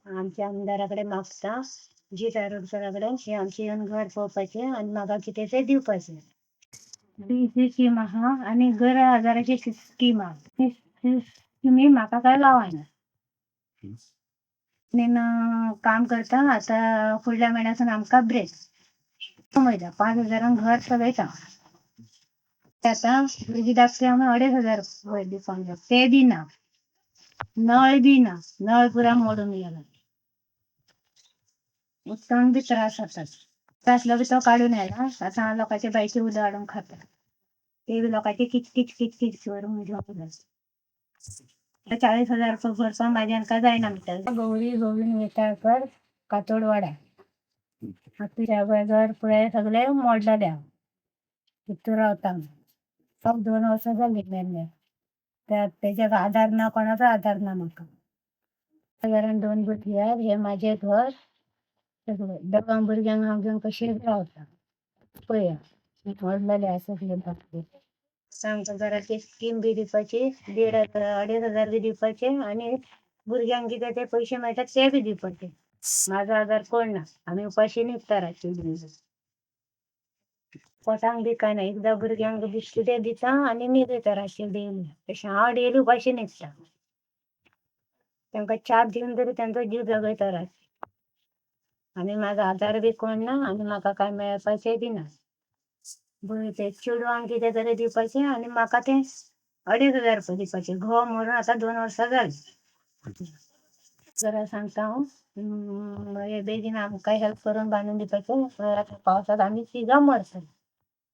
आमच्या आमदाराकडे मागता जी तारोडकराकडे हे आमचे येऊन घर पोवपाचे आणि म्हाका कितें तें दिवपाचे. ही स्कीम आहा आणि घर आजाराची स्कीम आहा. ती स्किमी म्हाका काय लावायना. నేను काम करता आता फुडल्या महिन्यासून आमका ब्रेक समजला 5,000 घर चलयता. ते आता भुरगीं धाकटी आमी 2,500 वयर दिवपाक जाय ते बी ना. नळ बी ना. नळ पुरा मोडून गेला. उदकांक बी त्रास जातात. त्रासलो बी तो काढून यायला आता लोकांच्या बायची उदक हाडून खाता. ते बी लोकांची किचकिच किचकिच करून घेवंक जाय. 40,000 रुपये भरपाक म्हाज्यान काय जायना म्हणटा. गौरी गोविंद वेताळकर कातोडवाडा. तुझ्या घर पुळे सगळे मोडलेले हांव. तितून रावता हांव. तो 2 वर्सां जाली मेल्ले. तेज्याक आधार ना कोणाचो आधार ना म्हाका. घरान 2 भुरगीं आहेत हे म्हाजे घर सगळे दोगां भुरग्यांक हांव घेवन कशी रावता पळया मोडलेले आसा सगळे बाकी. आमकां घराची स्कीम बी दिवपाची 2,500 बी दिवपाचे आणि भुरग्यांक कितें ते पयशे मेळटात ते बी दिवपाचे. म्हाजो आधार कोण ना आमी उपाशी न्हिदता रातची पोटांक बी काय ना एकदां भुरग्यांक बिस्किटे दिता आणि न्हिदयता रातची डेली. तशें हांव डेली उपाशी न्हिदता. तांकां च्या दिवन तरी तांचो जीव जगयता रातची. आणि म्हाजो आधार बी कोण ना आणि म्हाका काय मेळपाचे बी ना. ते चेडवांक कितें तरी दिवपाचे आणि म्हाका ते 2,500 रुपये दिवपाचे. घोव मरून आता 2 वर्सां जाली. जरा सांगता हांव हे बेगीन आमकां हेल्प करून बांदून दिवपाचे. आता पावसात आमी तिगां मरतली.